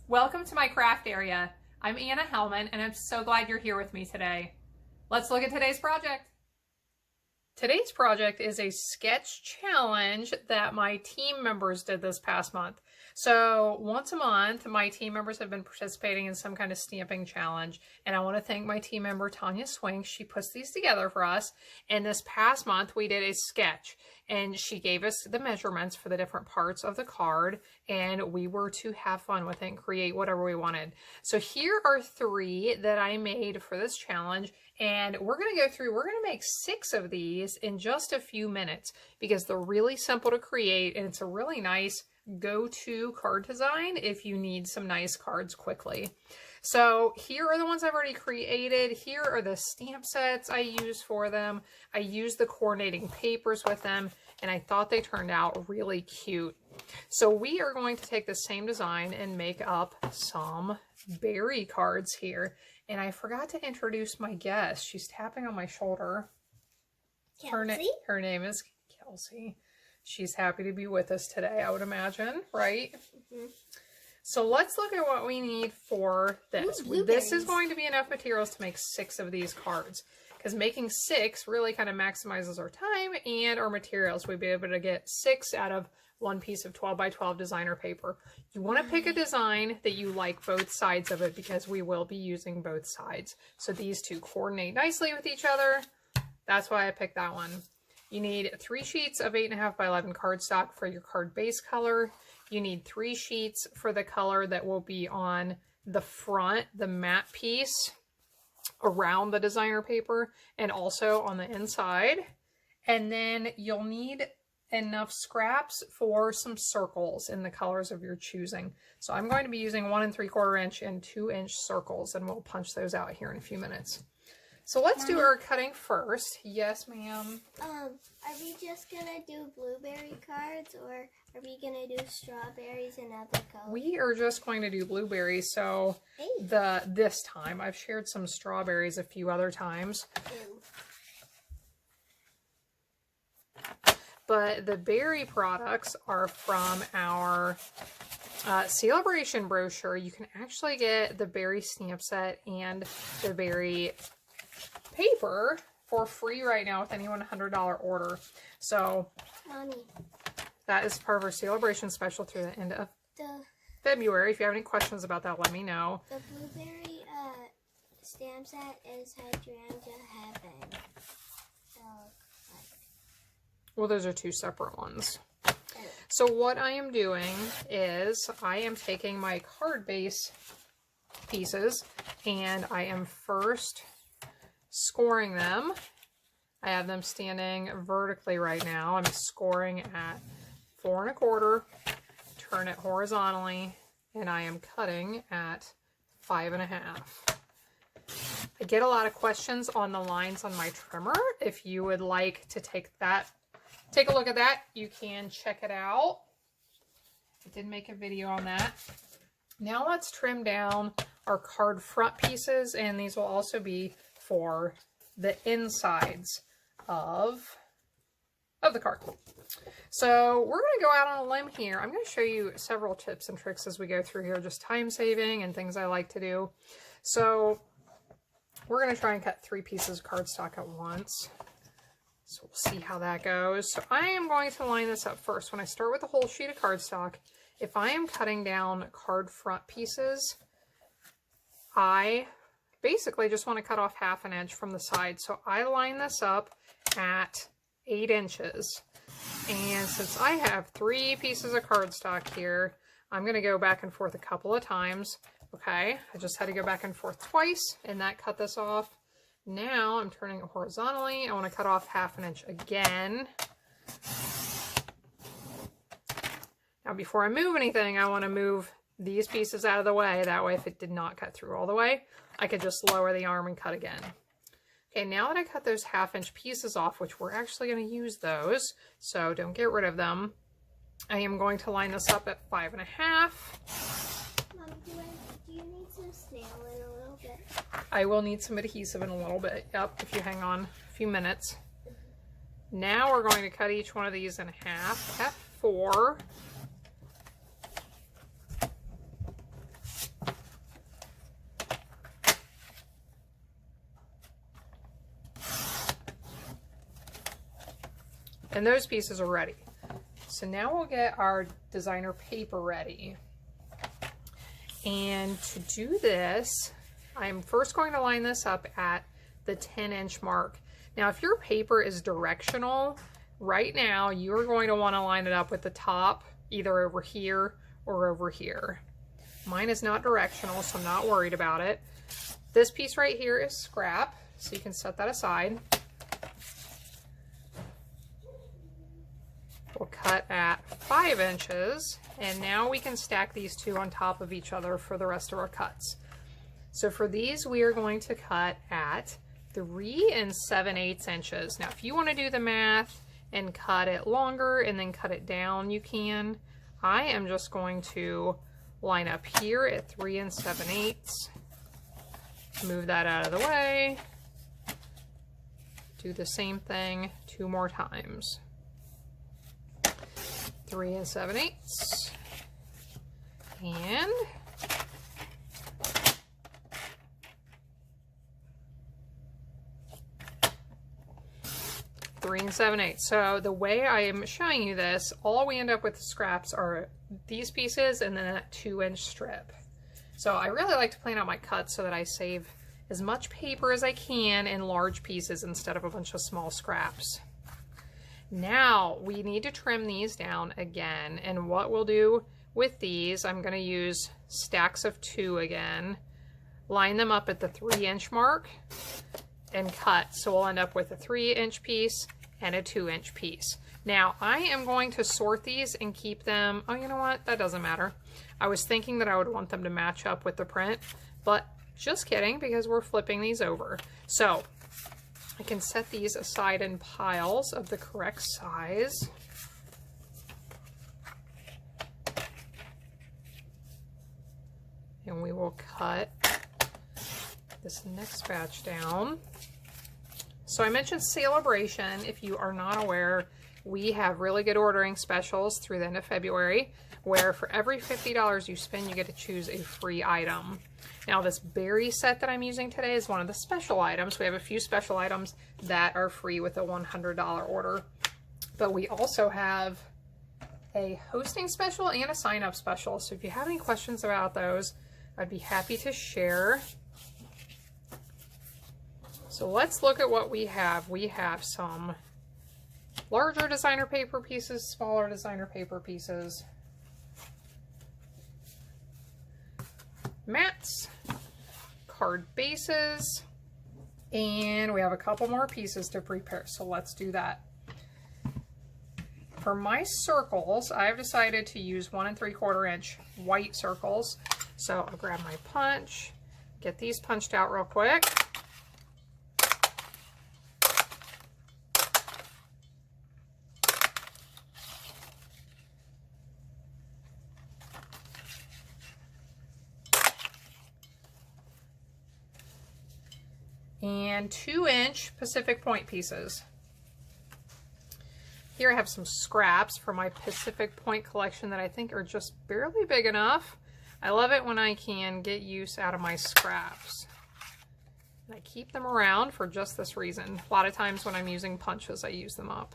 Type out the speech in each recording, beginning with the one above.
Welcome to my craft area. I'm Anna Hellman and I'm so glad you're here with me today. Let's look at today's project. Today's project is a sketch challenge that my team members did this past month. So once a month, my team members have been participating in some kind of stamping challenge. And I want to thank my team member, Tanya Swink. She puts these together for us. And this past month, we did a sketch. And she gave us the measurements for the different parts of the card. And we were to have fun with it and create whatever we wanted. So here are 3 that I made for this challenge. And we're going to make 6 of these in just a few minutes because they're really simple to create and it's a really nice go-to card design if you need some nice cards quickly. So here are the ones I've already created. Here are the stamp sets I use for them. I used the coordinating papers with them and I thought they turned out really cute. So we are going to take the same design and make up some berry cards here. And I forgot to introduce my guest. She's tapping on my shoulder. Her name is Kelsey. She's happy to be with us today, I would imagine, right? Mm-hmm. So let's look at what we need for this. This is going to be enough materials to make 6 of these cards. Because making 6 really kind of maximizes our time and our materials. We'd be able to get 6 out of 1 piece of 12 by 12 designer paper. You want to pick a design that you like both sides of it because we will be using both sides. So these 2 coordinate nicely with each other. That's why I picked that one. You need 3 sheets of 8.5 by 11 cardstock for your card base color. You need 3 sheets for the color that will be on the front, the matte piece around the designer paper and also on the inside. And then you'll need enough scraps for some circles in the colors of your choosing. So I'm going to be using 1 3/4 inch and 2 inch circles and we'll punch those out here in a few minutes. So let's do our cutting first. Yes, ma'am. Are we just gonna do blueberry cards or are we gonna do strawberries and other colors? We are just going to do blueberries. So this time I've shared some strawberries a few other times. Ew. But the berry products are from our celebration brochure. You can actually get the berry stamp set and the berry paper for free right now with any $100 order. So Mommy, that is part of our celebration special through the end of February. If you have any questions about that, let me know. The blueberry stamp set is Hydrangea Haven. So, well, those are 2 separate ones. So what I am doing is I am taking my card base pieces and I am first scoring them. I have them standing vertically right now. I'm scoring at 4 1/4, turn it horizontally, and I am cutting at 5 1/2. I get a lot of questions on the lines on my trimmer. If you would like to take a look at that, you can check it out. I did make a video on that. Now let's trim down our card front pieces, and these will also be for the insides of the card. So we're going to go out on a limb here. I'm going to show you several tips and tricks as we go through here, just time saving and things I like to do. So we're going to try and cut 3 pieces of cardstock at once. So we'll see how that goes. So I am going to line this up first. When I start with a whole sheet of cardstock, if I am cutting down card front pieces, I basically just want to cut off 1/2 inch from the side. So I line this up at 8 inches. And since I have 3 pieces of cardstock here, I'm going to go back and forth a couple of times. Okay, I just had to go back and forth twice and that cut this off. Now I'm turning it horizontally. I want to cut off 1/2 inch again. Now before I move anything, I want to move these pieces out of the way. That way if it did not cut through all the way, I could just lower the arm and cut again. Okay, now that I cut those 1/2 inch pieces off, which we're actually going to use those, so don't get rid of them, I am going to line this up at 5 1/2. Mom, do you need some snail in a little bit? I will need some adhesive in a little bit, yep, if you hang on a few minutes. Now we're going to cut each one of these in half, F4. And those pieces are ready. So now we'll get our designer paper ready. And to do this, I'm first going to line this up at the 10-inch mark. Now, if your paper is directional, right now you're going to want to line it up with the top, either over here or over here. Mine is not directional, so I'm not worried about it. This piece right here is scrap, so you can set that aside. We'll cut at 5 inches, and now we can stack these two on top of each other for the rest of our cuts. So for these, we are going to cut at 3 7/8 inches. Now, if you want to do the math and cut it longer and then cut it down, you can. I am just going to line up here at 3 7/8. Move that out of the way. Do the same thing 2 more times. 3 7/8, and 3 7/8. So the way I am showing you this, all we end up with the scraps are these pieces and then that 2-inch strip. So I really like to plan out my cuts so that I save as much paper as I can in large pieces instead of a bunch of small scraps. Now we need to trim these down again, and what we'll do with these, I'm going to use stacks of 2 again, line them up at the 3-inch mark and cut. So we'll end up with a 3-inch piece and a 2-inch piece. Now I am going to sort these and keep them, oh, you know what, that doesn't matter. I was thinking that I would want them to match up with the print, but just kidding, because we're flipping these over. So I can set these aside in piles of the correct size. And we will cut this next batch down. So I mentioned Celebration. If you are not aware, we have really good ordering specials through the end of February, where for every $50 you spend, you get to choose a free item. Now this berry set that I'm using today is one of the special items. We have a few special items that are free with a $100 order. But we also have a hosting special and a sign-up special. So if you have any questions about those, I'd be happy to share. So let's look at what we have. We have some larger designer paper pieces, smaller designer paper pieces, mats, card bases, and we have a couple more pieces to prepare, so let's do that. For my circles, I've decided to use 1 3/4 inch white circles. So I'll grab my punch, get these punched out real quick. And 2-inch Pacific Point pieces. Here I have some scraps for my Pacific Point collection that I think are just barely big enough. I love it when I can get use out of my scraps. And I keep them around for just this reason. A lot of times when I'm using punches, I use them up.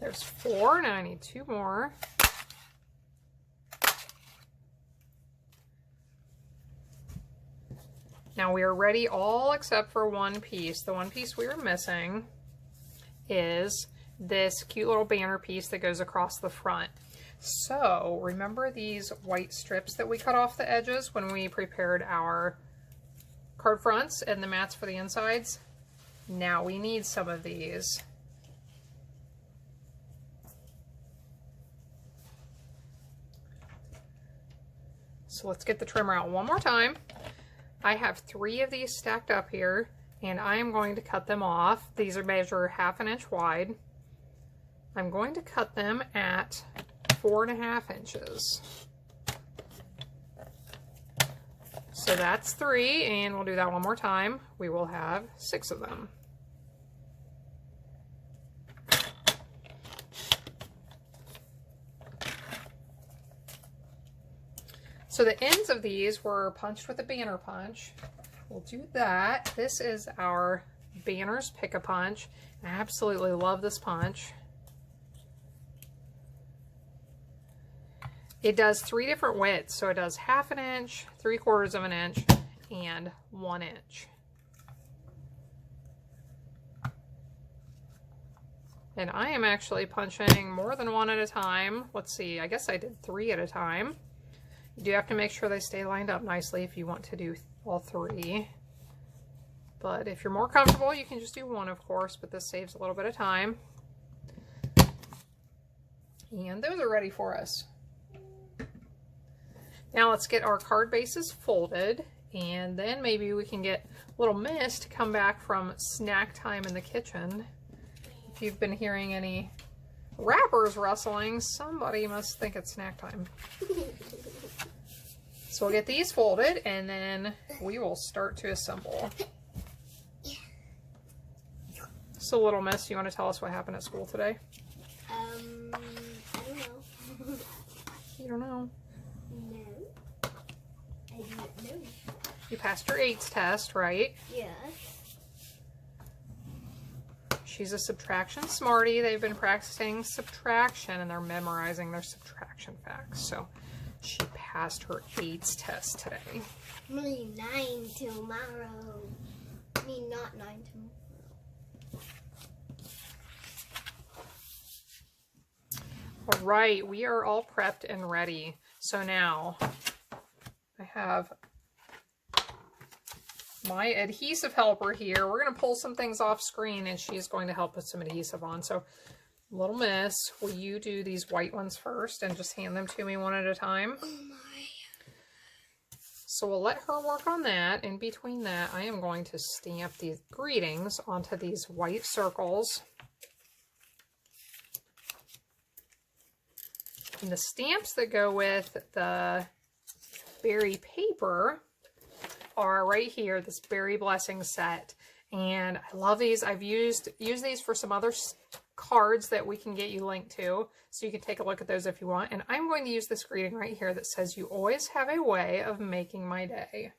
There's 4, now I need 2 more. Now we are ready all except for one piece. The one piece we were missing is this cute little banner piece that goes across the front. So remember these white strips that we cut off the edges when we prepared our card fronts and the mats for the insides? Now we need some of these. So let's get the trimmer out one more time. I have 3 of these stacked up here, and I am going to cut them off. These are measure 1/2 inch wide. I'm going to cut them at 4 1/2 inches. So that's 3, and we'll do that one more time. We will have 6 of them. So the ends of these were punched with a banner punch. We'll do that. This is our Banners Pick-a-Punch. I absolutely love this punch. It does 3 different widths, so it does 1/2 inch, 3/4 of an inch, and 1 inch. And I am actually punching more than 1 at a time. Let's see, I guess I did 3 at a time. You do have to make sure they stay lined up nicely if you want to do all 3. But if you're more comfortable, you can just do 1, of course, but this saves a little bit of time. And those are ready for us. Now let's get our card bases folded, and then maybe we can get little Miss to come back from snack time in the kitchen. If you've been hearing any wrappers rustling, somebody must think it's snack time. So we'll get these folded, and then we will start to assemble. So little Miss, you want to tell us what happened at school today? I don't know. You don't know? No. I don't know. You passed your 8s test, right? Yes. She's a subtraction smarty. They've been practicing subtraction, and they're memorizing their subtraction facts. So she passed her 8s test today. I'm only 9 tomorrow. I mean, not 9 tomorrow. All right, we are all prepped and ready. So now I have my adhesive helper here. We're going to pull some things off screen, and she's going to help put some adhesive on. So little Miss, will you do these white ones first and just hand them to me 1 at a time? Oh my. So we'll let her work on that. In between that, I am going to stamp these greetings onto these white circles. And the stamps that go with the berry paper are right here, this berry blessing set. And I love these. I've used these for some other cards that we can get you linked to, so you can take a look at those if you want. And I'm going to use this greeting right here that says, "You always have a way of making my day."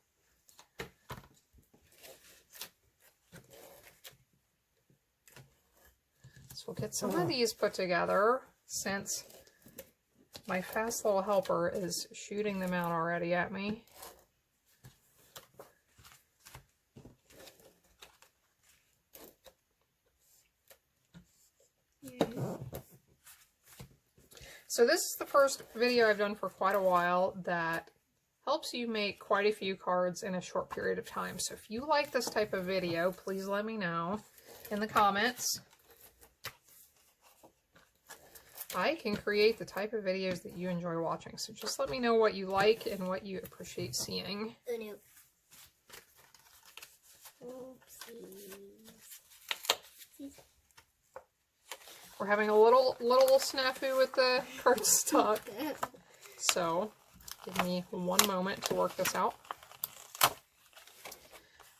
So we'll get some of these put together, since my fast little helper is shooting them out already at me. So this is the first video I've done for quite a while that helps you make quite a few cards in a short period of time. So if you like this type of video, please let me know in the comments. I can create the type of videos that you enjoy watching. So just let me know what you like and what you appreciate seeing. Oh no. Oopsies. We're having a little snafu with the cardstock. So give me 1 moment to work this out.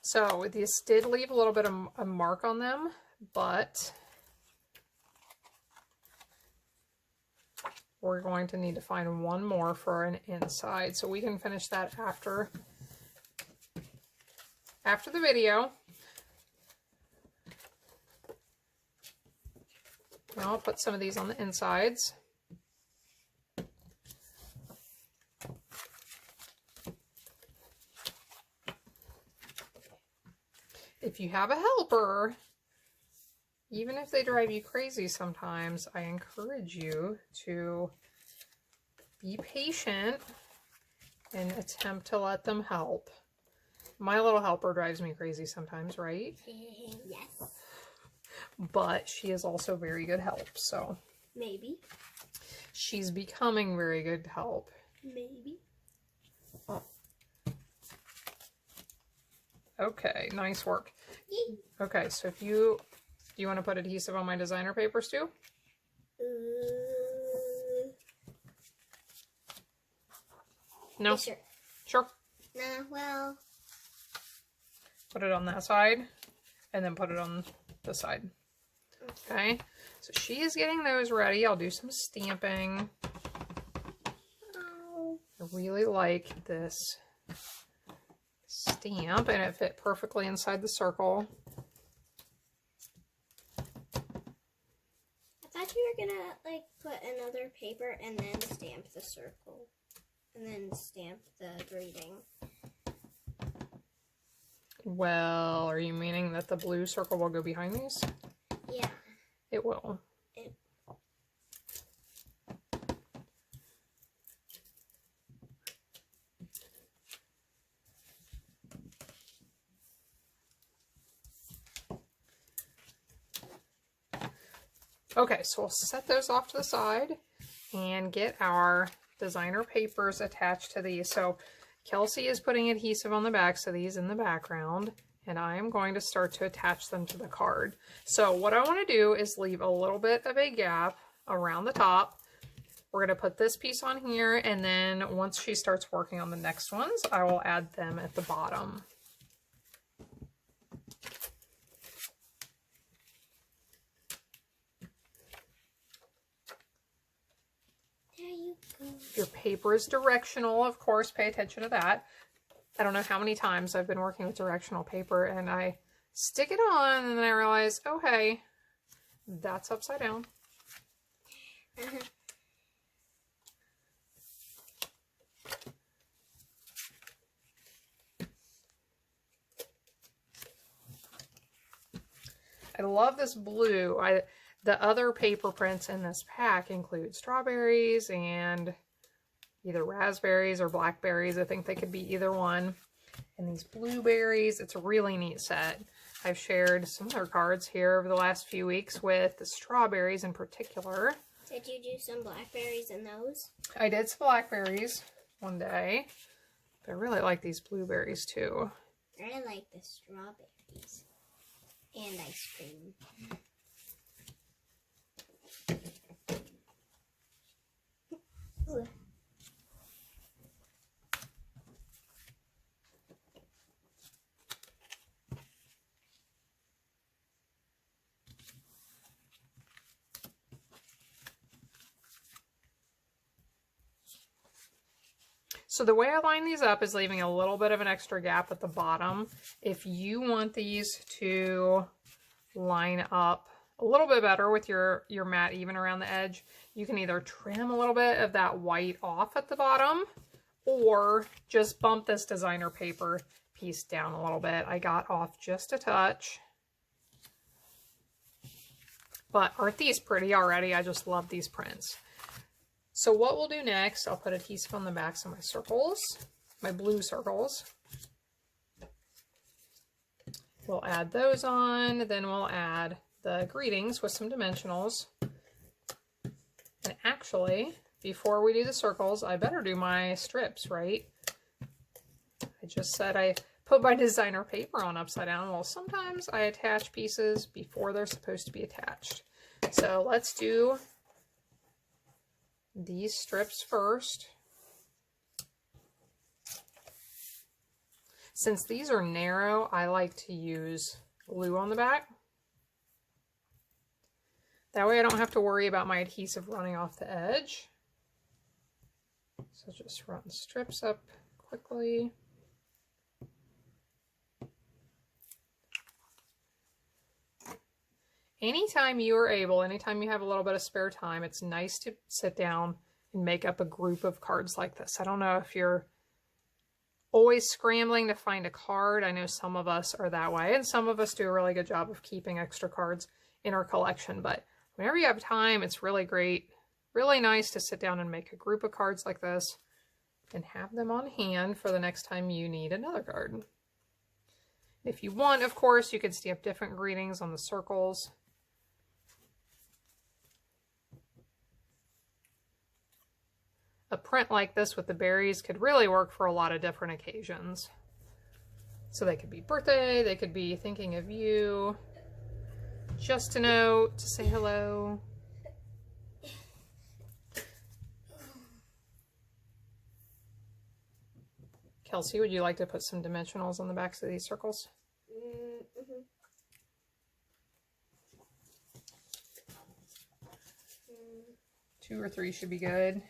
So this did leave a little bit of a mark on them, but we're going to need to find 1 more for an inside. So we can finish that after the video. Now I'll put some of these on the insides. If you have a helper, even if they drive you crazy sometimes, I encourage you to be patient and attempt to let them help. My little helper drives me crazy sometimes, right? Yes. But she is also very good help, so. Maybe. She's becoming very good help. Maybe. Okay, nice work. Yay. Okay, so if do you want to put adhesive on my designer papers too? Yeah, No? sure. Sure. Nah, well. Put it on that side, and then put it on the side. Okay, so she is getting those ready. I'll do some stamping. Oh. I really like this stamp, and it fit perfectly inside the circle. I thought you were gonna like put another paper and then stamp the circle, and then stamp the greeting. Well, are you meaning that the blue circle will go behind these? Yeah. It will. Okay, so we'll set those off to the side and get our designer papers attached to these. So Kelsey is putting adhesive on the backs of these in the background, and I am going to start to attach them to the card. So what I want to do is leave a little bit of a gap around the top. We're going to put this piece on here, and then once she starts working on the next ones, I will add them at the bottom. If your paper is directional, of course, pay attention to that. I don't know how many times I've been working with directional paper and I stick it on and then I realize, oh, hey, that's upside down. I love this blue. The other paper prints in this pack include strawberries and either raspberries or blackberries. I think they could be either one. And these blueberries, it's a really neat set. I've shared some other cards here over the last few weeks with the strawberries in particular. Did you do some blackberries in those? I did some blackberries one day. But I really like these blueberries too. I like the strawberries and ice cream. Ooh. So the way I line these up is leaving a little bit of an extra gap at the bottom. If you want these to line up a little bit better with your mat even around the edge, you can either trim a little bit of that white off at the bottom or just bump this designer paper piece down a little bit. I got off just a touch. But aren't these pretty already? I just love these prints. So what we'll do next, I'll put adhesive on the backs of my circles, my blue circles. We'll add those on, then we'll add the greetings with some dimensionals. And actually, before we do the circles, I better do my strips, right? I just said I put my designer paper on upside down. Well, sometimes I attach pieces before they're supposed to be attached. So let's do these strips first. Since these are narrow, I like to use glue on the back. That way I don't have to worry about my adhesive running off the edge. So just run strips up quickly. Anytime you are able, anytime you have a little bit of spare time, it's nice to sit down and make up a group of cards like this. I don't know if you're always scrambling to find a card. I know some of us are that way, and some of us do a really good job of keeping extra cards in our collection. But whenever you have time, it's really great, really nice to sit down and make a group of cards like this and have them on hand for the next time you need another card. If you want, of course, you could stamp different greetings on the circles. A print like this with the berries could really work for a lot of different occasions. So they could be birthday, they could be thinking of you, just a note to say hello. Kelsey, would you like to put some dimensionals on the backs of these circles? Mm-hmm. 2 or 3 should be good.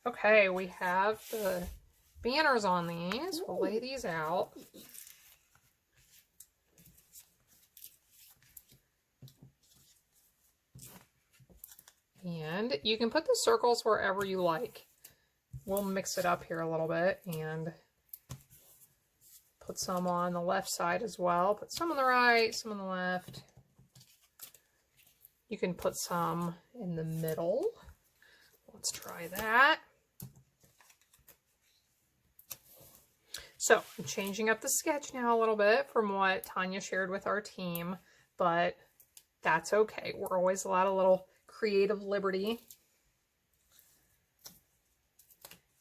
Okay, we have the banners on these. We'll lay these out. And you can put the circles wherever you like. We'll mix it up here a little bit and put some on the left side as well. Put some on the right, some on the left. You can put some in the middle. Let's try that. So I'm changing up the sketch now a little bit from what Tanya shared with our team, but that's okay. We're always allowed a little creative liberty.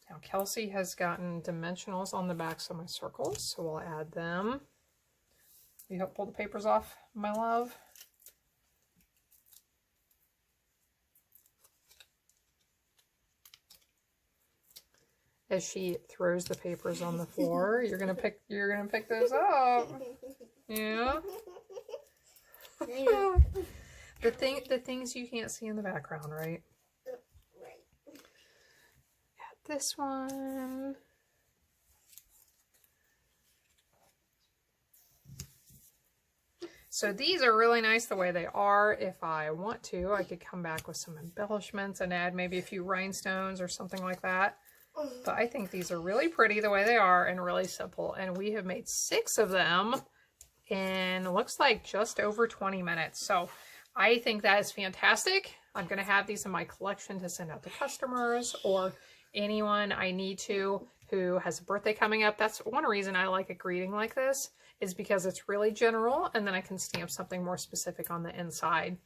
Now Kelsey has gotten dimensionals on the backs of my circles, so we'll add them. You help pull the papers off, my love. As she throws the papers on the floor, you're gonna pick those up. Yeah. The things you can't see in the background, right? Right. Add this one. So these are really nice the way they are. If I want to, I could come back with some embellishments and add maybe a few rhinestones or something like that. But I think these are really pretty the way they are and really simple. And we have made 6 of them in, looks like, just over 20 minutes. So I think that is fantastic. I'm going to have these in my collection to send out to customers or anyone I need to who has a birthday coming up. That's one reason I like a greeting like this, is because it's really general and then I can stamp something more specific on the inside.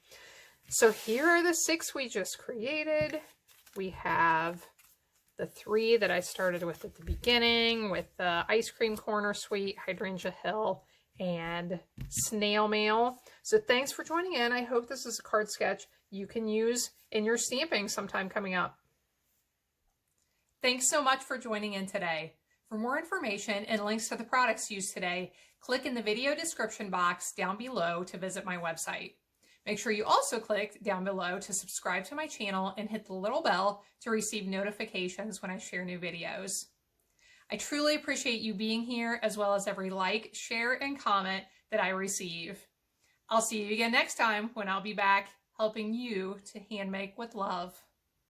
So here are the 6 we just created. We have the 3 that I started with at the beginning with the Ice Cream Corner Suite, Hydrangea Hill, and Snail Mail. So thanks for joining in. I hope this is a card sketch you can use in your stamping sometime coming up. Thanks so much for joining in today. For more information and links to the products used today, click in the video description box down below to visit my website. Make sure you also click down below to subscribe to my channel and hit the little bell to receive notifications when I share new videos. I truly appreciate you being here, as well as every like, share, and comment that I receive. I'll see you again next time when I'll be back helping you to hand make with love.